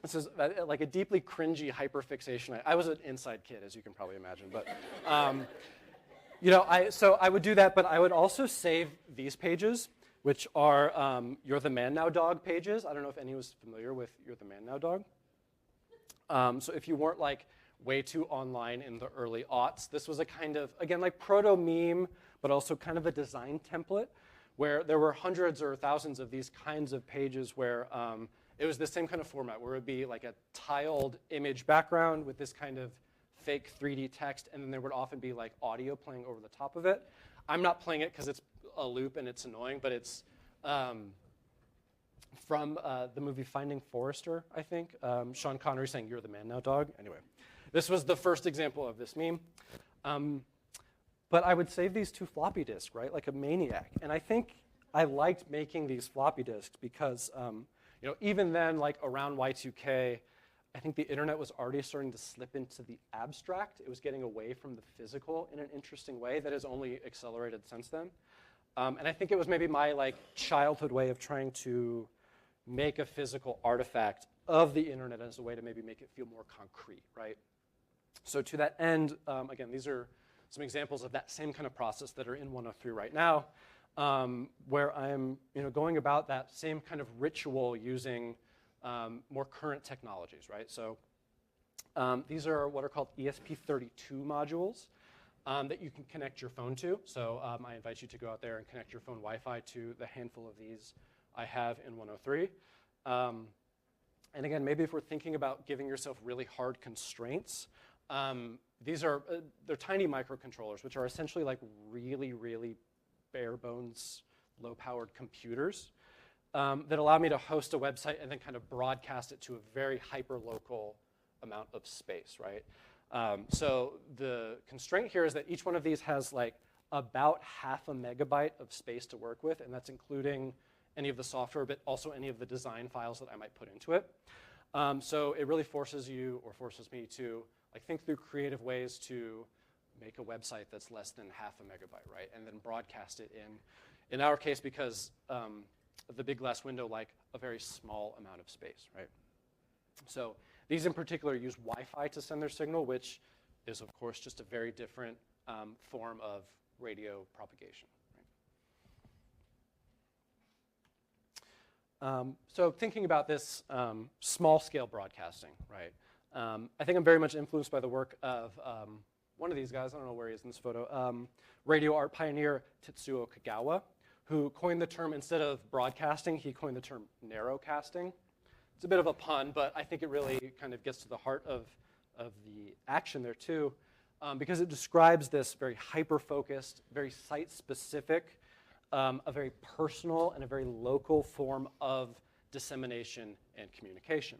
This is like a deeply cringy hyperfixation. I was an inside kid, as you can probably imagine. But so I would do that, but I would also save these pages, which are You're the Man Now Dog pages. I don't know if anyone was familiar with You're the Man Now Dog. So if you weren't like way too online in the early aughts, this was a kind of, again, like proto-meme, but also kind of a design template where there were hundreds or thousands of these kinds of pages where it was the same kind of format where it would be like a tiled image background with this kind of fake 3D text, and then there would often be like audio playing over the top of it. I'm not playing it because it's a loop and it's annoying, but it's from the movie Finding Forrester, I think. Sean Connery saying, "You're the man now, dog." Anyway, this was the first example of this meme. But I would save these to floppy disk, right, like a maniac. And I think I liked making these floppy disks because, even then, like around Y2K, I think the internet was already starting to slip into the abstract. It was getting away from the physical in an interesting way that has only accelerated since then. And I think it was maybe my like childhood way of trying to make a physical artifact of the internet as a way to maybe make it feel more concrete, right? So to that end, again, these are some examples of that same kind of process that are in 103 right now, where I'm going about that same kind of ritual using more current technologies, right? So these are what are called ESP32 modules that you can connect your phone to. So I invite you to go out there and connect your phone Wi-Fi to the handful of these I have in 103. And again, maybe if we're thinking about giving yourself really hard constraints, these are they're tiny microcontrollers, which are essentially like really, really bare bones, low-powered computers that allow me to host a website and then kind of broadcast it to a very hyper-local amount of space, right? So the constraint here is that each one of these has like about 0.5 megabyte of space to work with, and that's including any of the software, but also any of the design files that I might put into it. So it really forces you, or forces me to like think through creative ways to make a website that's less than 0.5 megabyte, right? And then broadcast it in our case, because of the big glass window, like a very small amount of space, right? So these in particular use Wi-Fi to send their signal, which is of course just a very different form of radio propagation. Right? So thinking about this small-scale broadcasting, right? I think I'm very much influenced by the work of one of these guys, I don't know where he is in this photo, radio art pioneer Tetsuo Kagawa, who coined the term, instead of broadcasting, he coined the term narrowcasting. It's a bit of a pun, but I think it really kind of gets to the heart of the action there too, because it describes this very hyper-focused, very site-specific, a very personal and a very local form of dissemination and communication.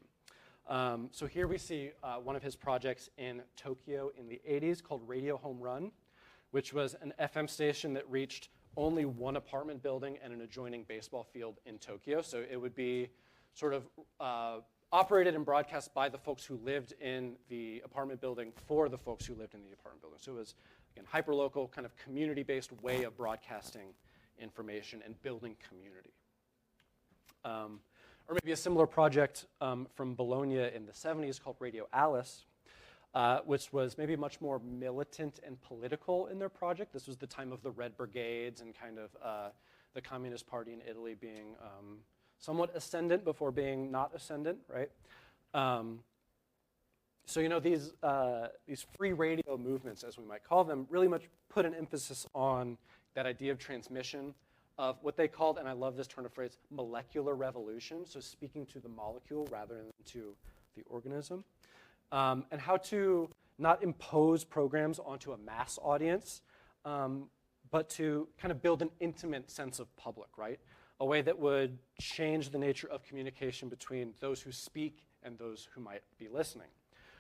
So here we see one of his projects in Tokyo in the 80s called Radio Home Run, which was an FM station that reached only one apartment building and an adjoining baseball field in Tokyo. So it would be sort of operated and broadcast by the folks who lived in the apartment building for the folks who lived in the apartment building. So it was, again, hyper-local, kind of community-based way of broadcasting information and building community. Or maybe a similar project from Bologna in the 70s called Radio Alice, which was maybe much more militant and political in their project. This was the time of the Red Brigades and kind of the Communist Party in Italy being somewhat ascendant before being not ascendant, right? So these free radio movements, as we might call them, really much put an emphasis on that idea of transmission, of what they called, and I love this turn of phrase, molecular revolution, so speaking to the molecule rather than to the organism, and how to not impose programs onto a mass audience, but to kind of build an intimate sense of public, right? A way that would change the nature of communication between those who speak and those who might be listening.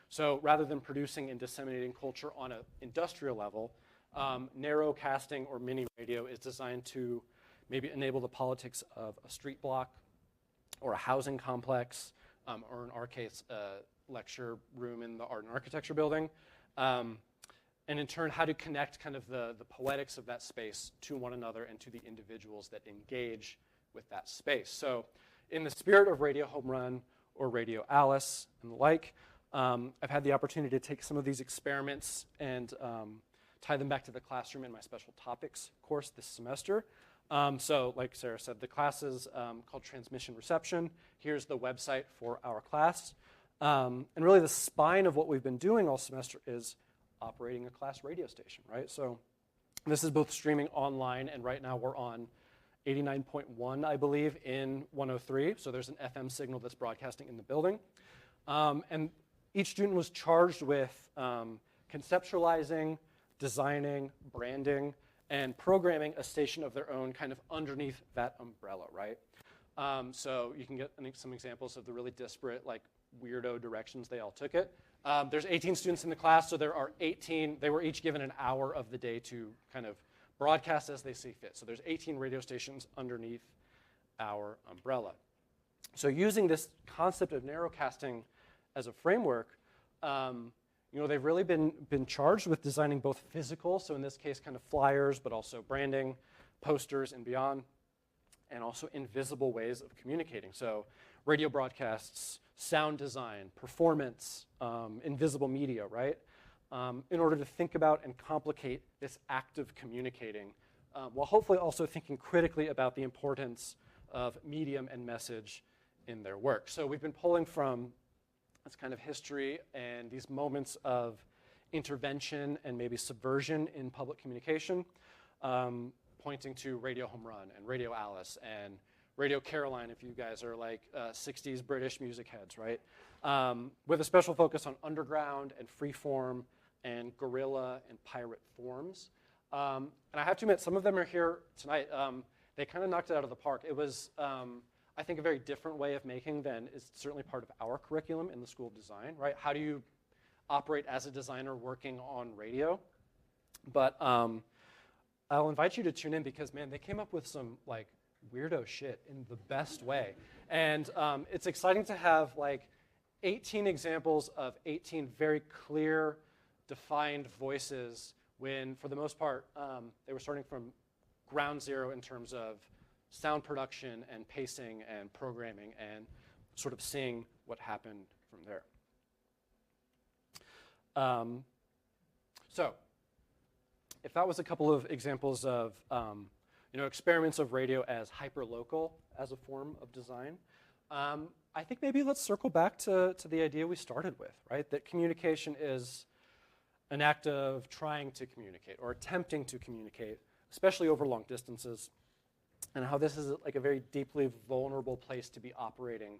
So rather than producing and disseminating culture on an industrial level, narrowcasting or mini radio is designed to maybe enable the politics of a street block or a housing complex, or in our case, a lecture room in the Art and Architecture building, and in turn, how to connect kind of the poetics of that space to one another and to the individuals that engage with that space. So in the spirit of Radio Home Run or Radio Alice and the like, I've had the opportunity to take some of these experiments and tie them back to the classroom in my special topics course this semester. So like Sarah said, the class is called Transmission Reception. Here's the website for our class. And really the spine of what we've been doing all semester is operating a class radio station, right? So this is both streaming online, and right now we're on 89.1, I believe, in 103. So there's an FM signal that's broadcasting in the building. And each student was charged with conceptualizing, designing, branding, and programming a station of their own kind of underneath that umbrella, right? So you can get some examples of the really disparate, like, weirdo directions they all took it. There's 18 students in the class, so there are 18. They were each given an hour of the day to kind of broadcast as they see fit. So there's 18 radio stations underneath our umbrella. So using this concept of narrowcasting as a framework, they've really been charged with designing both physical, so in this case kind of flyers, but also branding, posters, and beyond, and also invisible ways of communicating. So radio broadcasts, sound design, performance, invisible media, right? In order to think about and complicate this act of communicating, while hopefully also thinking critically about the importance of medium and message in their work. So we've been pulling from this kind of history and these moments of intervention and maybe subversion in public communication, pointing to Radio Home Run and Radio Alice and Radio Caroline, if you guys are like 60s British music heads, right? With a special focus on underground and freeform and guerrilla and pirate forms. And I have to admit, some of them are here tonight. They kind of knocked it out of the park. It was, I think, a very different way of making than is certainly part of our curriculum in the School of Design, right? How do you operate as a designer working on radio? But I'll invite you to tune in because, man, they came up with some, like, weirdo shit in the best way. And it's exciting to have, like, 18 examples of 18 very clear, defined voices when, for the most part, they were starting from ground zero in terms of sound production and pacing and programming and sort of seeing what happened from there. So if that was a couple of examples of experiments of radio as hyperlocal as a form of design, I think maybe let's circle back to the idea we started with, right? That communication is an act of trying to communicate or attempting to communicate, especially over long distances, and how this is like a very deeply vulnerable place to be operating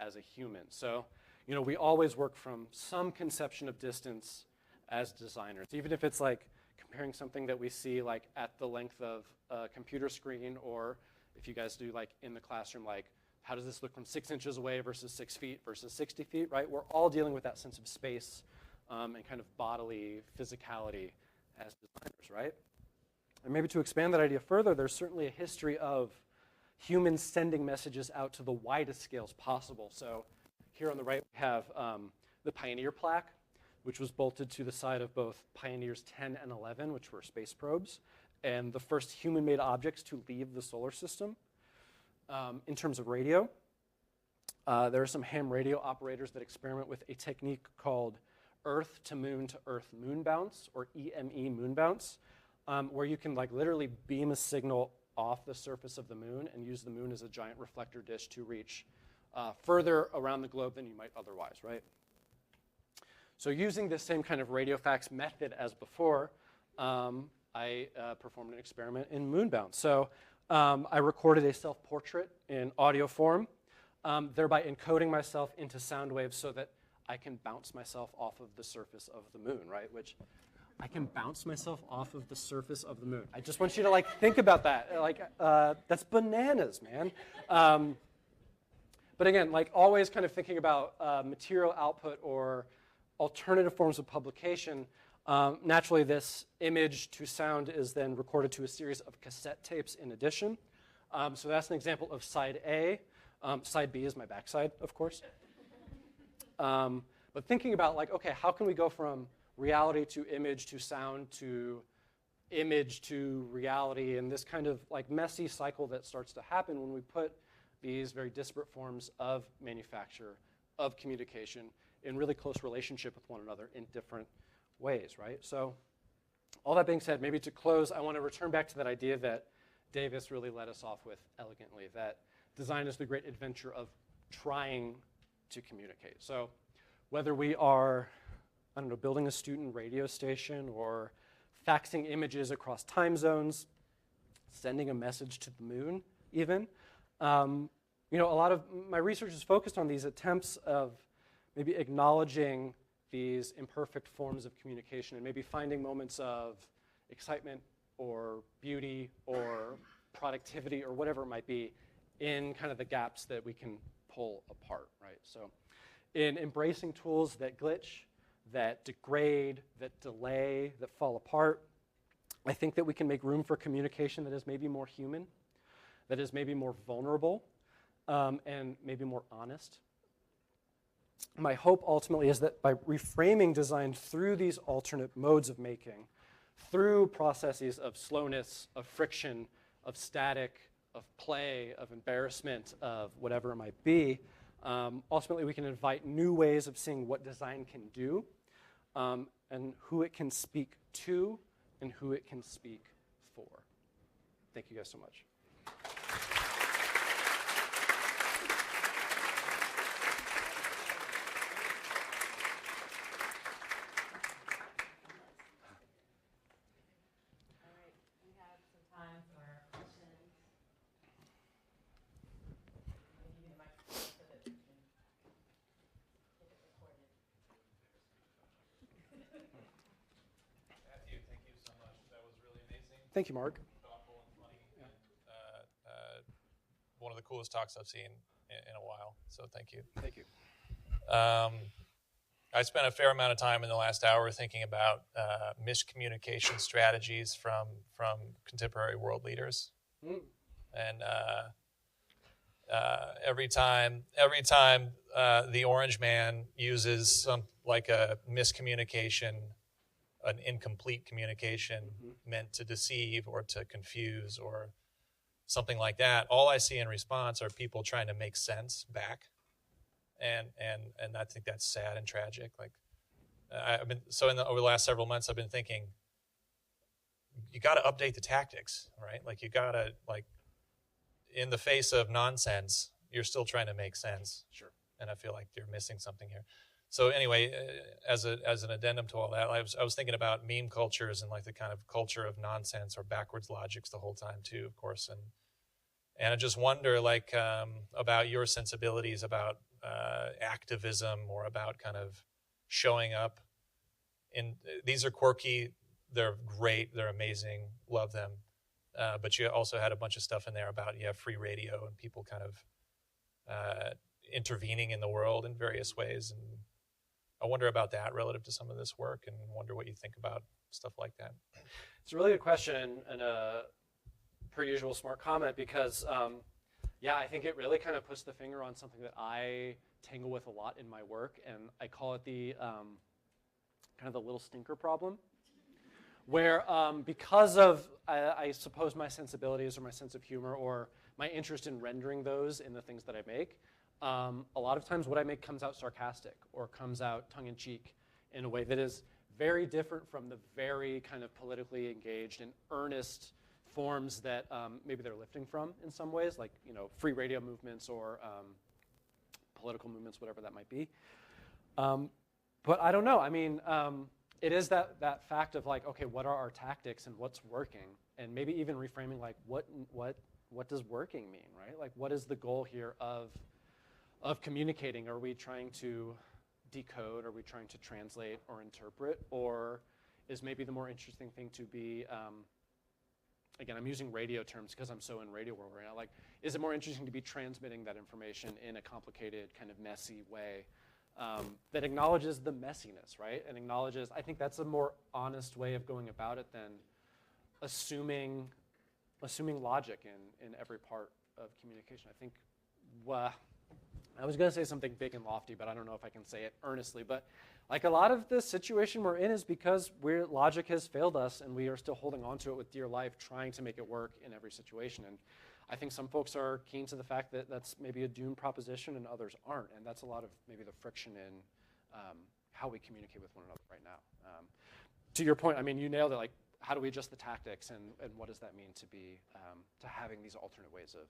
as a human. So, we always work from some conception of distance as designers, even if it's like comparing something that we see like at the length of a computer screen, or if you guys do like in the classroom, like how does this look from 6 inches away versus 6 feet versus 60 feet, right? We're all dealing with that sense of space and kind of bodily physicality as designers, right? And maybe to expand that idea further, there's certainly a history of humans sending messages out to the widest scales possible. So here on the right, we have the Pioneer plaque, which was bolted to the side of both Pioneers 10 and 11, which were space probes, and the first human-made objects to leave the solar system. In terms of radio, there are some ham radio operators that experiment with a technique called Earth to Earth moon bounce, or EME moon bounce, where you can like literally beam a signal off the surface of the moon and use the moon as a giant reflector dish to reach further around the globe than you might otherwise, right? So using this same kind of radio fax method as before, I performed an experiment in moon bounce. So I recorded a self-portrait in audio form, thereby encoding myself into sound waves so that I can bounce myself off of the surface of the moon, right? Which I can bounce myself off of the surface of the moon. I just want you to like think about that. Like that's bananas, man. But again, like always kind of thinking about material output or alternative forms of publication. Naturally, this image to sound is then recorded to a series of cassette tapes in addition. So that's an example of side A. Side B is my backside, of course. But thinking about like, okay, how can we go from reality to image to sound to image to reality, and this kind of like messy cycle that starts to happen when we put these very disparate forms of manufacture, of communication, in really close relationship with one another in different ways, right? So all that being said, maybe to close, I want to return back to that idea that Davis really led us off with elegantly, that design is the great adventure of trying to communicate. So whether we are, I don't know, building a student radio station or faxing images across time zones, sending a message to the moon, even. You know, a lot of my research is focused on these attempts of maybe acknowledging these imperfect forms of communication and maybe finding moments of excitement or beauty or productivity or whatever it might be in kind of the gaps that we can pull apart, right? So in embracing tools that glitch, that degrade, that delay, that fall apart, I think that we can make room for communication that is maybe more human, that is maybe more vulnerable, and maybe more honest. My hope ultimately is that by reframing design through these alternate modes of making, through processes of slowness, of friction, of static, of play, of embarrassment, of whatever it might be, ultimately we can invite new ways of seeing what design can do, and who it can speak to, and who it can speak for. Thank you guys so much. Thank you, Mark. Thoughtful and funny, and one of the coolest talks I've seen in a while. So thank you. Thank you. I spent a fair amount of time in the last hour thinking about miscommunication strategies from contemporary world leaders, and every time the orange man uses some like a miscommunication, an incomplete communication meant to deceive or to confuse or something like that, all I see in response are people trying to make sense back, and I think that's sad and tragic. Like over the last several months, I've been thinking, you got to update the tactics, right? Like you got to in the face of nonsense, you're still trying to make sense. Sure. And I feel like you're missing something here. So anyway, as an addendum to all that, I was thinking about meme cultures and like the kind of culture of nonsense or backwards logics the whole time too, of course. And I just wonder like about your sensibilities about activism or about kind of showing up. These are quirky, they're great, they're amazing, love them. But you also had a bunch of stuff in there about free radio and people kind of intervening in the world in various ways. And I wonder about that relative to some of this work and wonder what you think about stuff like that. It's a really good question and a per usual smart comment because, I think it really kind of puts the finger on something that I tangle with a lot in my work, and I call it the kind of the little stinker problem, where because of, I suppose, my sensibilities or my sense of humor or my interest in rendering those in the things that I make, a lot of times what I make comes out sarcastic or comes out tongue-in-cheek in a way that is very different from the very kind of politically engaged and earnest forms that maybe they're lifting from in some ways, like free radio movements or political movements, whatever that might be. But I don't know. I mean, it is that fact of like, okay, what are our tactics and what's working, and maybe even reframing like what does working mean, right? Like, what is the goal here of communicating? Are we trying to decode? Are we trying to translate or interpret? Or is maybe the more interesting thing to be, again, I'm using radio terms because I'm so in radio world right now, like, is it more interesting to be transmitting that information in a complicated, kind of messy way that acknowledges the messiness, right? And acknowledges, I think that's a more honest way of going about it than assuming logic in every part of communication. I think, I was going to say something big and lofty, but I don't know if I can say it earnestly. But like a lot of the situation we're in is because logic has failed us, and we are still holding on to it with dear life, trying to make it work in every situation. And I think some folks are keen to the fact that that's maybe a doomed proposition, and others aren't. And that's a lot of maybe the friction in how we communicate with one another right now. To your point, I mean, you nailed it. Like, how do we adjust the tactics, and what does that mean to be to having these alternate ways of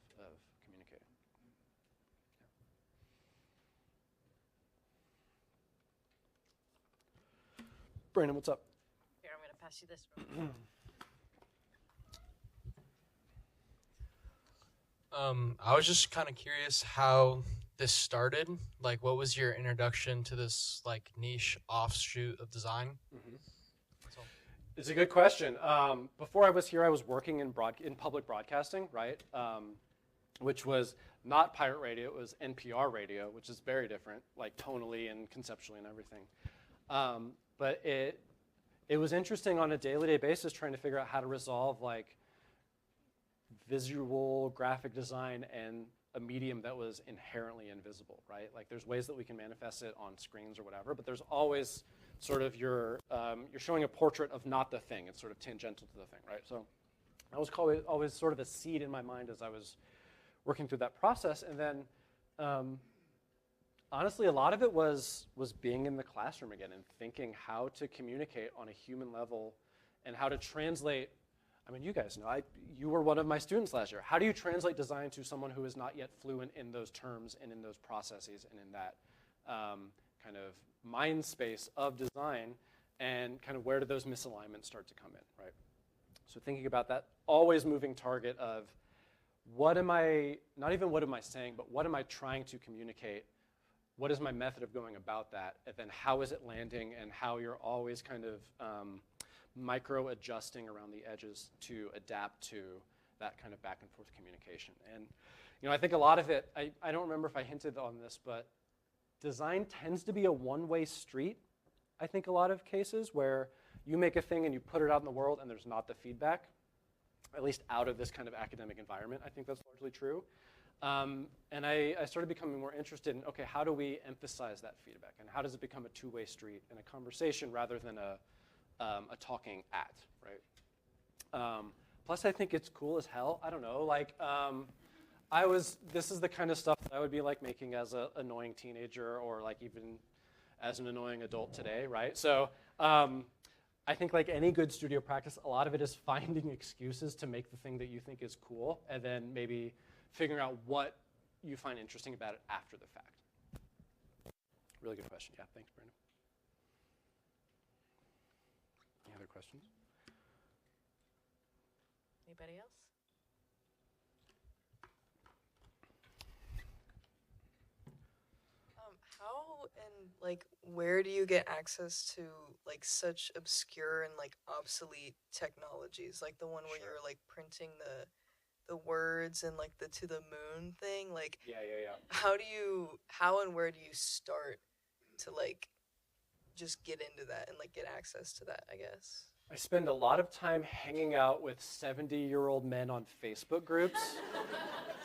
communicating? Brandon, what's up? Here, I'm going to pass you this. Real quick. I was just kind of curious how this started. Like, what was your introduction to this like niche offshoot of design? That's all. It's a good question. Before I was here, I was working in public broadcasting, right? Which was not pirate radio, it was NPR radio, which is very different, like tonally and conceptually and everything. But it was interesting on a day-to-day basis trying to figure out how to resolve like visual graphic design and a medium that was inherently invisible, right? Like there's ways that we can manifest it on screens or whatever, but there's always sort of you're showing a portrait of not the thing. It's sort of tangential to the thing, right? So that was always sort of a seed in my mind as I was working through that process. And then honestly, a lot of it was being in the classroom again and thinking how to communicate on a human level and how to translate. I mean, you guys know, you were one of my students last year. How do you translate design to someone who is not yet fluent in those terms and in those processes and in that kind of mind space of design, and kind of where do those misalignments start to come in, right? So thinking about that always moving target of what am I, not even what am I saying, but what am I trying to communicate? What is my method of going about that? And then how is it landing, and how you're always kind of micro adjusting around the edges to adapt to that kind of back and forth communication. And I think a lot of it, I don't remember if I hinted on this, but design tends to be a one-way street, I think a lot of cases, where you make a thing and you put it out in the world and there's not the feedback, at least out of this kind of academic environment. I think that's largely true. And I started becoming more interested in, okay, how do we emphasize that feedback? And how does it become a two-way street and a conversation rather than a talking at, right? Plus, I think it's cool as hell. I don't know, like, this is the kind of stuff that I would be like making as an annoying teenager, or like even as an annoying adult today, right? So I think like any good studio practice, a lot of it is finding excuses to make the thing that you think is cool, and then maybe figuring out what you find interesting about it after the fact. Really good question. Yeah, thanks, Brandon. Any other questions? Anybody else? How and like where do you get access to like such obscure and like obsolete technologies, like the one where you're like printing the words and like the to the moon thing? Like Yeah. how and where do you start to like just get into that and like get access to that, I guess? I spend a lot of time hanging out with 70-year-old men on Facebook groups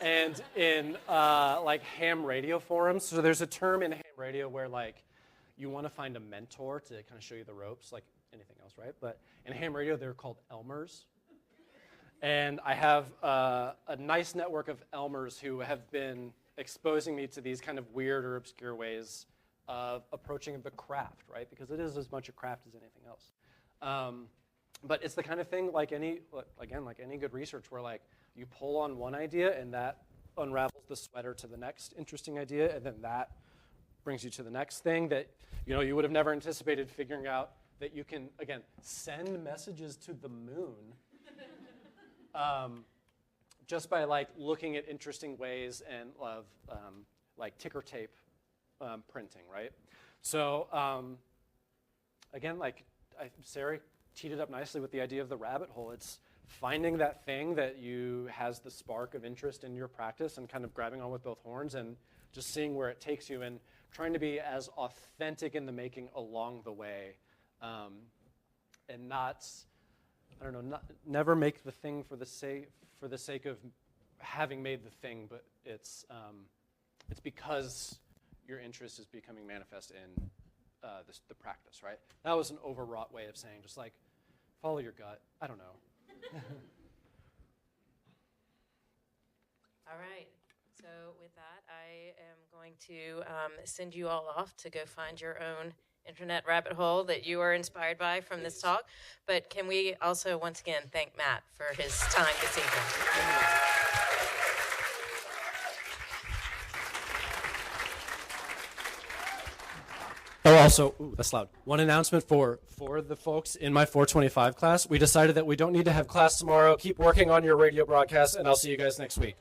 and in like ham radio forums. So there's a term in ham radio where like you want to find a mentor to kind of show you the ropes, like anything else, right? But in ham radio, they're called Elmers. And I have a nice network of Elmers who have been exposing me to these kind of weird or obscure ways of approaching the craft, right? Because it is as much a craft as anything else. But it's the kind of thing like any good research where like you pull on one idea and that unravels the sweater to the next interesting idea, and then that brings you to the next thing that you would have never anticipated, figuring out that you can, again, send messages to the moon just by like looking at interesting ways and of like ticker tape printing, right? So again, like Sarah teed it up nicely with the idea of the rabbit hole. It's finding that thing that has the spark of interest in your practice and kind of grabbing on with both horns and just seeing where it takes you and trying to be as authentic in the making along the way, and never make the thing for the sake of having made the thing, but it's because your interest is becoming manifest in the practice, right? That was an overwrought way of saying just like, follow your gut. I don't know. All right. So with that, I am going to send you all off to go find your own internet rabbit hole that you are inspired by from this talk. But can we also once again thank Matt for his time this evening? Oh, also, that's loud. One announcement for the folks in my 425 class. We decided that we don't need to have class tomorrow. Keep working on your radio broadcast, and I'll see you guys next week.